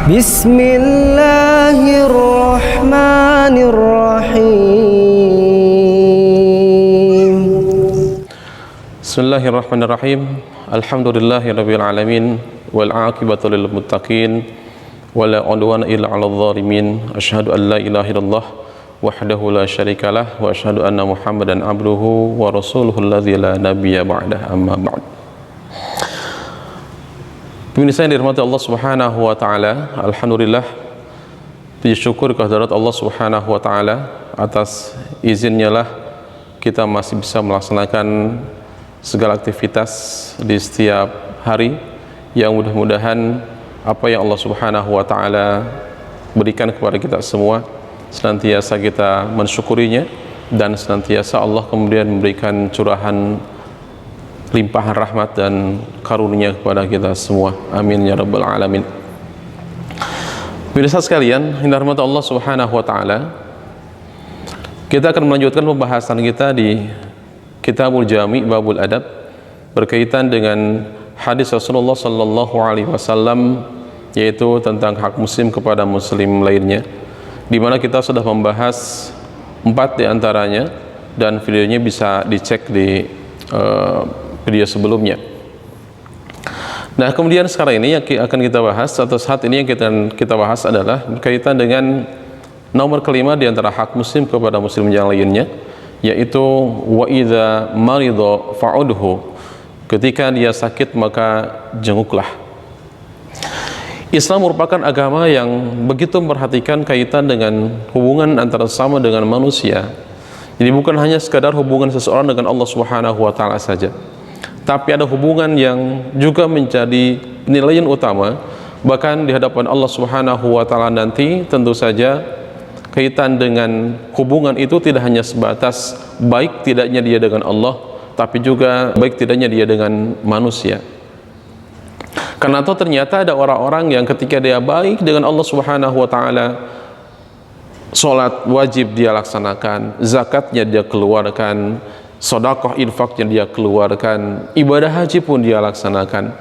Bismillahirrahmanirrahim. Bismillahirrahmanirrahim. Alhamdulillahirabbil alamin wal aqibatu lil muttaqin wala udwana illa 'alal zalimin. Asyhadu an la ilaha illallah wahdahu la syarikalah wa asyhadu anna Muhammadan abduhu wa rasuluhu alladzi la nabiyya ba'dah, amma ba'd. Pemirsa yang dirahmati Allah Subhanahu wa taala, alhamdulillah, puji syukur kehadirat Allah Subhanahu wa taala, atas izinnya lah kita masih bisa melaksanakan segala aktivitas di setiap hari, yang mudah-mudahan apa yang Allah Subhanahu wa taala berikan kepada kita semua senantiasa kita mensyukurinya, dan senantiasa Allah kemudian memberikan curahan limpahan rahmat dan karunia kepada kita semua. Amin ya rabbal alamin. Pemirsa sekalian yang dirahmati Allah Subhanahu wa taala, kita akan melanjutkan pembahasan kita di Kitabul Jami' Babul Adab berkaitan dengan hadis Rasulullah sallallahu alaihi wasallam, yaitu tentang hak muslim kepada muslim lainnya, di mana kita sudah membahas 4 di antaranya, dan videonya bisa dicek di video sebelumnya. Nah, kemudian sekarang ini yang akan kita bahas, atau saat ini yang kita bahas adalah berkaitan dengan nomor kelima di antara hak muslim kepada muslim yang lainnya, yaitu wa idza marida fa'udhu, ketika dia sakit maka jenguklah. Islam merupakan agama yang begitu memperhatikan kaitan dengan hubungan antara sesama dengan manusia. Jadi bukan hanya sekadar hubungan seseorang dengan Allah Subhanahu wa taala saja, tapi ada hubungan yang juga menjadi penilaian utama, bahkan di hadapan Allah Subhanahu wa taala nanti. Tentu saja kaitan dengan hubungan itu tidak hanya sebatas baik tidaknya dia dengan Allah, tapi juga baik tidaknya dia dengan manusia. Karena itu ternyata ada orang-orang yang ketika dia baik dengan Allah Subhanahu wa taala, sholat wajib dia laksanakan, zakatnya dia keluarkan, sedekah infaknya dia keluarkan, ibadah haji pun dia laksanakan.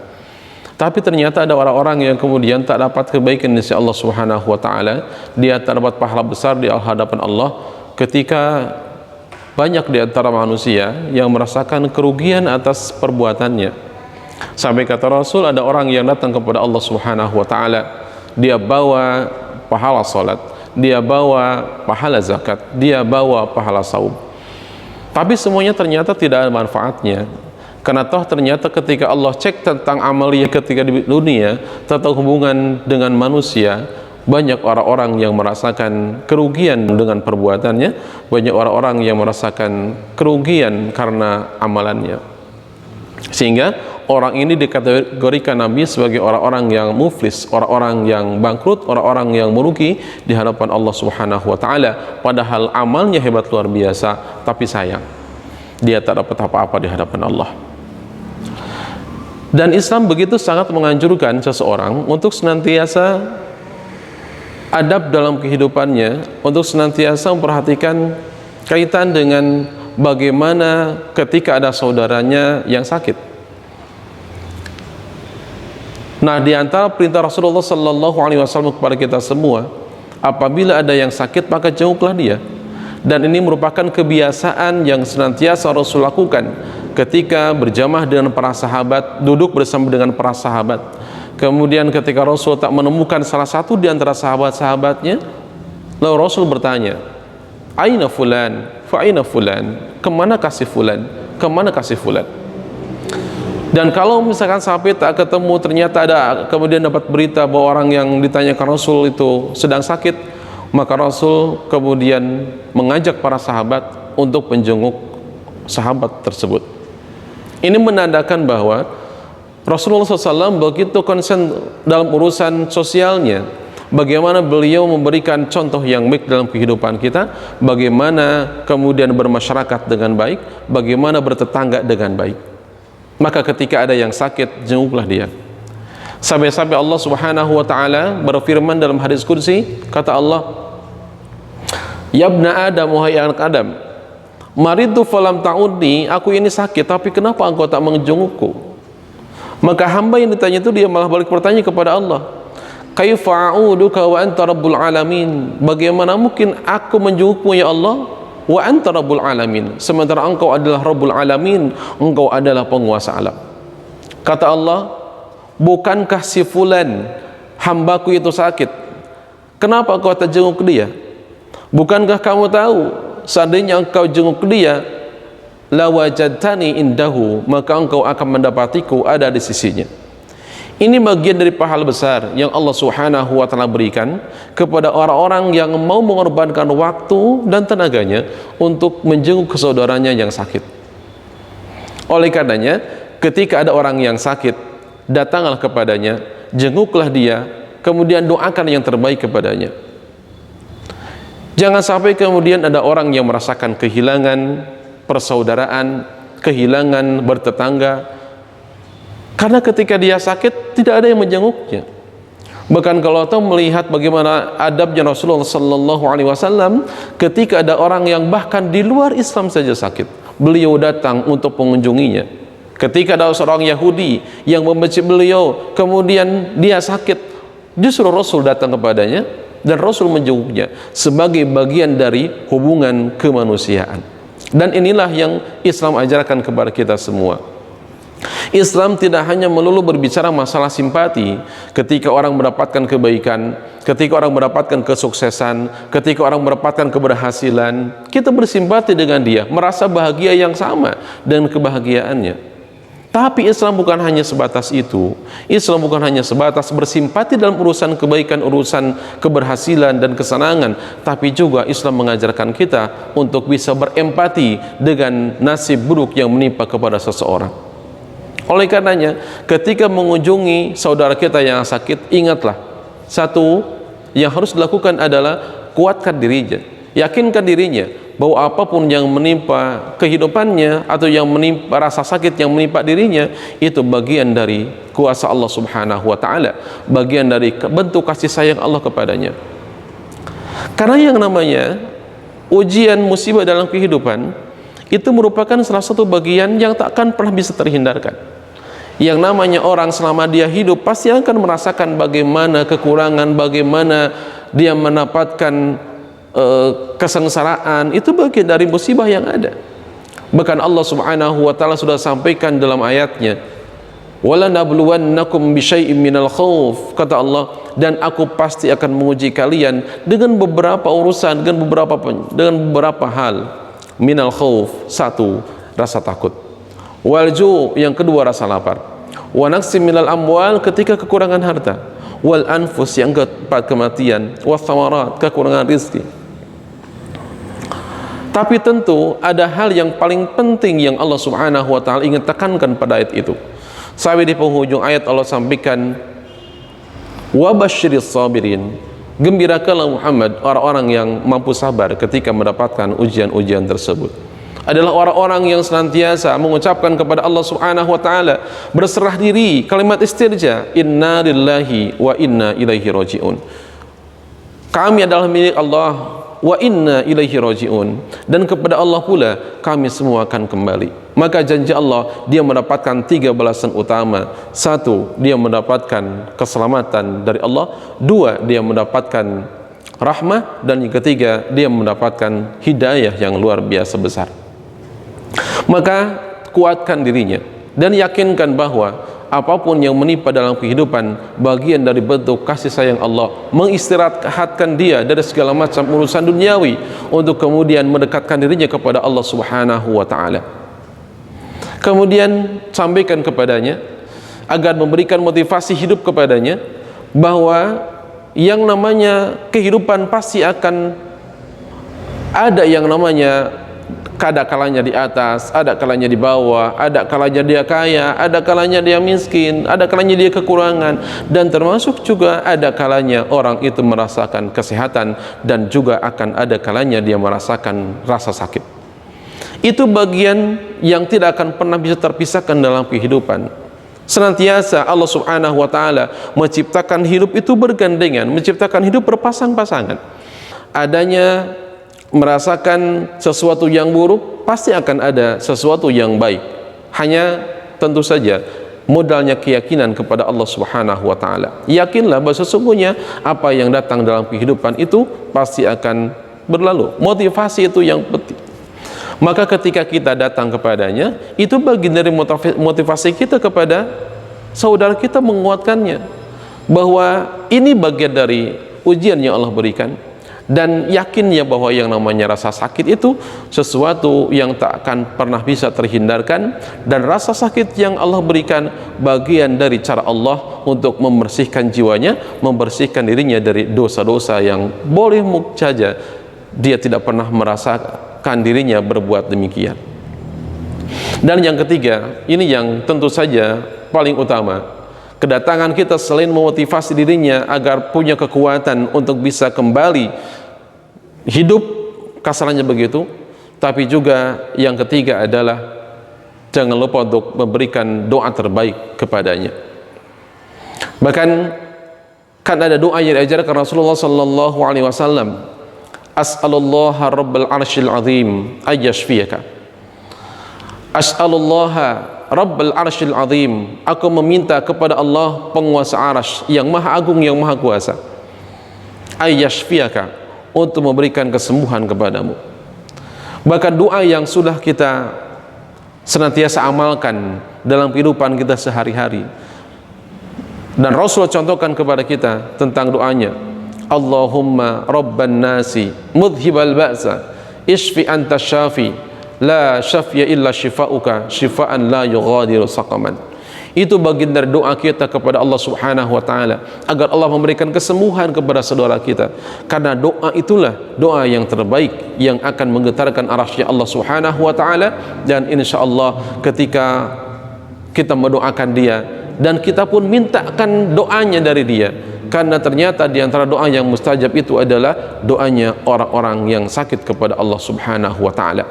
Tapi ternyata ada orang-orang yang kemudian tak dapat kebaikan dari Allah Subhanahu wa taala, dia tak dapat pahala besar di hadapan Allah, ketika banyak di antara manusia yang merasakan kerugian atas perbuatannya. Sampai kata Rasul, ada orang yang datang kepada Allah Subhanahu wa taala, dia bawa pahala salat, dia bawa pahala zakat, dia bawa pahala saum, tapi semuanya ternyata tidak ada manfaatnya. Karena toh ternyata ketika Allah cek tentang amalia ketika di dunia, tentang hubungan dengan manusia, banyak orang-orang yang merasakan kerugian dengan perbuatannya, banyak orang-orang yang merasakan kerugian karena amalannya. Sehingga orang ini dikategorikan Nabi sebagai orang-orang yang muflis, orang-orang yang bangkrut, orang-orang yang merugi di hadapan Allah Subhanahu wa taala. Padahal amalnya hebat luar biasa, tapi sayang dia tak dapat apa-apa di hadapan Allah. Dan Islam begitu sangat menganjurkan seseorang untuk senantiasa adab dalam kehidupannya, untuk senantiasa memperhatikan kaitan dengan bagaimana ketika ada saudaranya yang sakit. Nah, di antara perintah Rasulullah sallallahu alaihi wasallam kepada kita semua, apabila ada yang sakit maka jenguklah dia. Dan ini merupakan kebiasaan yang senantiasa Rasul lakukan ketika berjamaah dengan para sahabat, duduk bersama dengan para sahabat. Kemudian ketika Rasul tak menemukan salah satu di antara sahabat-sahabatnya, lalu Rasul bertanya, "Aina fulan? Fa aina fulan?" Kemana kasih fulan? Kemana kasih fulan? Dan kalau misalkan sampai tak ketemu, ternyata ada kemudian dapat berita bahwa orang yang ditanyakan Rasul itu sedang sakit, maka Rasul kemudian mengajak para sahabat untuk menjenguk sahabat tersebut. Ini menandakan bahwa Rasulullah SAW begitu konsen dalam urusan sosialnya, bagaimana beliau memberikan contoh yang baik dalam kehidupan kita, bagaimana kemudian bermasyarakat dengan baik, bagaimana bertetangga dengan baik. Maka ketika ada yang sakit, jenguklah dia. Sampai-sampai Allah Subhanahu wa taala berfirman dalam hadis qudsi, kata Allah, "Ya ibna Adam, wahai anak Adam, maridu falam ta'udni, aku ini sakit tapi kenapa engkau tak menjengukku?" Maka hamba yang ditanya itu dia malah balik bertanya kepada Allah, Kaifa a'uduka wa anta rabbul alamin? Bagaimana mungkin aku menjengukmu ya Allah, wa anta rabbul alamin, sementara engkau adalah rabbul alamin, engkau adalah penguasa alam. Kata Allah, bukankah si fulan hambaku itu sakit, kenapa kau tak jenguk dia? Bukankah kamu tahu seandainya engkau jenguk dia, la wajadtani indahu, maka engkau akan mendapatiku ada di sisinya. Ini bagian dari pahala besar yang Allah Subhanahu wa ta'ala berikan kepada orang-orang yang mau mengorbankan waktu dan tenaganya untuk menjenguk saudaranya yang sakit. Oleh karenanya, ketika ada orang yang sakit, datanglah kepadanya, jenguklah dia, kemudian doakan yang terbaik kepadanya. Jangan sampai kemudian ada orang yang merasakan kehilangan persaudaraan, kehilangan bertetangga, karena ketika dia sakit tidak ada yang menjenguknya. Bahkan kalau tahu melihat bagaimana adabnya Rasulullah sallallahu alaihi wasallam ketika ada orang yang bahkan di luar Islam saja sakit, beliau datang untuk mengunjunginya. Ketika ada seorang Yahudi yang membenci beliau, kemudian dia sakit, justru Rasul datang kepadanya dan Rasul menjenguknya sebagai bagian dari hubungan kemanusiaan. Dan inilah yang Islam ajarkan kepada kita semua. Islam tidak hanya melulu berbicara masalah simpati ketika orang mendapatkan kebaikan, ketika orang mendapatkan kesuksesan, ketika orang mendapatkan keberhasilan, kita bersimpati dengan dia, merasa bahagia yang sama dengan kebahagiaannya. Tapi Islam bukan hanya sebatas itu. Islam bukan hanya sebatas bersimpati dalam urusan kebaikan, urusan keberhasilan dan kesenangan, tapi juga Islam mengajarkan kita untuk bisa berempati dengan nasib buruk yang menimpa kepada seseorang. Oleh karenanya, ketika mengunjungi saudara kita yang sakit, ingatlah, satu yang harus dilakukan adalah kuatkan dirinya, yakinkan dirinya bahwa apapun yang menimpa kehidupannya atau yang menimpa rasa sakit yang menimpa dirinya, itu bagian dari kuasa Allah Subhanahu wa ta'ala, bagian dari bentuk kasih sayang Allah kepadanya. Karena yang namanya ujian musibah dalam kehidupan itu merupakan salah satu bagian yang tak akan pernah bisa terhindarkan. Yang namanya orang selama dia hidup pasti akan merasakan bagaimana kekurangan, bagaimana dia mendapatkan kesengsaraan. Itu bagian dari musibah yang ada. Bahkan Allah Subhanahu wa ta'ala sudah sampaikan dalam ayatnya, wala nabluwannakum bisyai'im minal khauf, kata Allah, dan aku pasti akan menguji kalian dengan beberapa urusan, dengan beberapa hal. Minal khauf, satu, rasa takut. Walju, yang kedua rasa lapar. Wa naqsim minal amwal, ketika kekurangan harta. Wal anfus, yang keempat kematian. Wa thamarat, kekurangan rezeki. Tapi tentu ada hal yang paling penting yang Allah Subhanahu wa ta'ala ingin tekankan pada ayat itu. Sampai di penghujung ayat Allah sampaikan, wa basyiris sabirin, gembirakanlah Muhammad orang-orang yang mampu sabar ketika mendapatkan ujian-ujian tersebut. Adalah orang-orang yang senantiasa mengucapkan kepada Allah Subhanahu wa ta'ala, berserah diri, kalimat istirja, inna lillahi wa inna ilaihi raji'un. Kami adalah milik Allah, wa inna ilaihi raji'un, dan kepada Allah pula kami semua akan kembali. Maka janji Allah, dia mendapatkan 3 balasan utama. 1, dia mendapatkan keselamatan dari Allah. 2, dia mendapatkan rahmah. Dan yang ketiga, dia mendapatkan hidayah yang luar biasa besar. Maka kuatkan dirinya dan yakinkan bahwa apapun yang menimpa dalam kehidupan bagian dari bentuk kasih sayang Allah, mengistirahatkan dia dari segala macam urusan duniawi untuk kemudian mendekatkan dirinya kepada Allah Subhanahu wa ta'ala. Kemudian sampaikan kepadanya agar memberikan motivasi hidup kepadanya bahwa yang namanya kehidupan pasti akan ada yang namanya ada kalanya di atas, ada kalanya di bawah, ada kalanya dia kaya, ada kalanya dia miskin, ada kalanya dia kekurangan, dan termasuk juga ada kalanya orang itu merasakan kesehatan, dan juga akan ada kalanya dia merasakan rasa sakit. Itu bagian yang tidak akan pernah bisa terpisahkan dalam kehidupan. Senantiasa Allah Subhanahu wa ta'ala menciptakan hidup itu bergandengan, menciptakan hidup berpasang-pasangan. Adanya merasakan sesuatu yang buruk, pasti akan ada sesuatu yang baik. Hanya tentu saja modalnya keyakinan kepada Allah Subhanahu wa taala. Yakinlah bahwa sesungguhnya apa yang datang dalam kehidupan itu pasti akan berlalu. Motivasi itu yang penting. Maka ketika kita datang kepadanya, itu bagian dari motivasi kita kepada saudara kita, menguatkannya bahwa ini bagian dari ujian yang Allah berikan, dan yakinnya bahwa yang namanya rasa sakit itu sesuatu yang tak akan pernah bisa terhindarkan, dan rasa sakit yang Allah berikan bagian dari cara Allah untuk membersihkan jiwanya, membersihkan dirinya dari dosa-dosa yang boleh saja dia tidak pernah merasakan dirinya berbuat demikian. Dan yang ketiga, ini yang tentu saja paling utama, kedatangan kita selain memotivasi dirinya agar punya kekuatan untuk bisa kembali hidup, kasarannya begitu, tapi juga yang ketiga adalah jangan lupa untuk memberikan doa terbaik kepadanya. Bahkan kan ada doa yang diajarkan Rasulullah sallallahu alaihi wasallam, as'alullaha rabbal arsyil azim ayyashfiyaka, as'alullaha Rabbal Arsyil Azim, aku meminta kepada Allah penguasa arsy yang maha agung, yang maha kuasa, ayyashfiyaka, untuk memberikan kesembuhan kepadamu. Bahkan doa yang sudah kita senantiasa amalkan dalam kehidupan kita sehari-hari, dan Rasul contohkan kepada kita tentang doanya, Allahumma Rabban nasi mudhibal ba'sa ishfi anta syafi la syafya illa syifa'uka syifa'an la yughadiru saqaman. Itu bagian dari doa kita kepada Allah Subhanahu wa taala agar Allah memberikan kesembuhan kepada saudara kita, karena doa itulah doa yang terbaik yang akan menggetarkan arasy Allah Subhanahu wa taala. Dan insyaallah ketika kita mendoakan dia, dan kita pun mintakan doanya dari dia, karena ternyata di antara doa yang mustajab itu adalah doanya orang-orang yang sakit kepada Allah Subhanahu wa taala,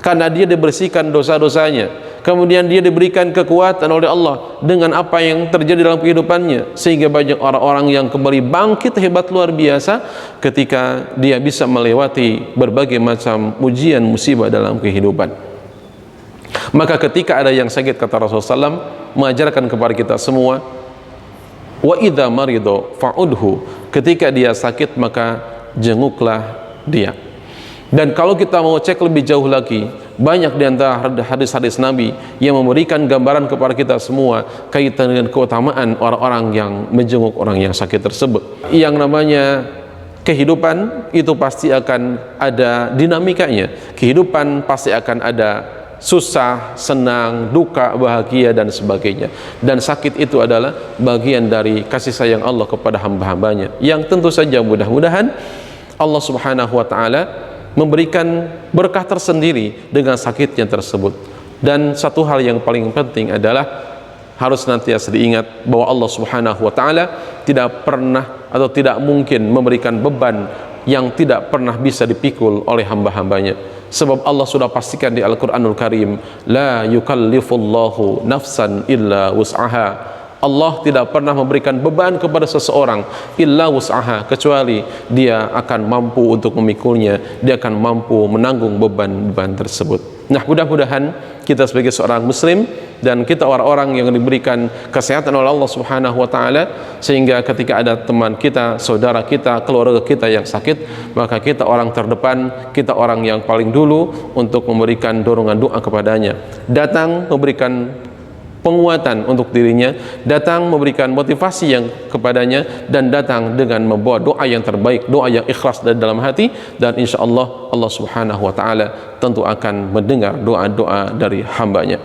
karena dia dibersihkan dosa-dosanya, kemudian dia diberikan kekuatan oleh Allah dengan apa yang terjadi dalam kehidupannya, sehingga banyak orang-orang yang kembali bangkit hebat luar biasa ketika dia bisa melewati berbagai macam ujian musibah dalam kehidupan. Maka ketika ada yang sakit, kata Rasulullah SAW mengajarkan kepada kita semua, wa idza marido fa'udhu, ketika dia sakit maka jenguklah dia. Dan kalau kita mau cek lebih jauh lagi, banyak di antara hadis-hadis Nabi yang memberikan gambaran kepada kita semua kaitan dengan keutamaan orang-orang yang menjenguk orang yang sakit tersebut. Yang namanya kehidupan itu pasti akan ada dinamikanya. Kehidupan pasti akan ada susah, senang, duka, bahagia, dan sebagainya. Dan sakit itu adalah bagian dari kasih sayang Allah kepada hamba-hambanya, yang tentu saja mudah-mudahan Allah Subhanahu wa ta'ala memberikan berkah tersendiri dengan sakitnya tersebut. Dan satu hal yang paling penting adalah harus senantiasa diingat bahwa Allah Subhanahu wa ta'ala tidak pernah atau tidak mungkin memberikan beban yang tidak pernah bisa dipikul oleh hamba-hambanya. Sebab Allah sudah pastikan di Al-Quranul Karim, la yukallifullahu nafsan illa wus'aha, Allah tidak pernah memberikan beban kepada seseorang illa wus'aha, kecuali dia akan mampu untuk memikulnya, dia akan mampu menanggung beban-beban tersebut. Nah, mudah-mudahan kita sebagai seorang muslim dan kita orang-orang yang diberikan kesehatan oleh Allah Subhanahu wa ta'ala, sehingga ketika ada teman kita, saudara kita, keluarga kita yang sakit, maka kita orang terdepan, kita orang yang paling dulu untuk memberikan dorongan doa kepadanya, datang memberikan penguatan untuk dirinya, datang memberikan motivasi yang kepadanya, dan datang dengan membawa doa yang terbaik, doa yang ikhlas dari dalam hati, dan insya Allah Allah Subhanahu wa ta'ala tentu akan mendengar doa-doa dari hambanya.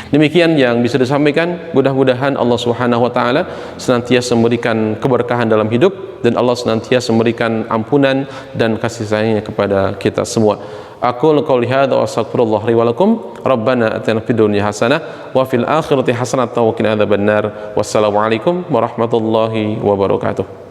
Demikian yang bisa disampaikan. Mudah-mudahan Allah Subhanahu wa ta'ala senantiasa memberikan keberkahan dalam hidup, dan Allah senantiasa memberikan ampunan dan kasih sayangnya kepada kita semua. Aqulu qouli hadza wa astaghfirullah li wa lakum. Rabbana atina fid dunya hasanah wa fil akhirati hasanah wa qina adzabannar. Wassalamu alaikum warahmatullahi wabarakatuh.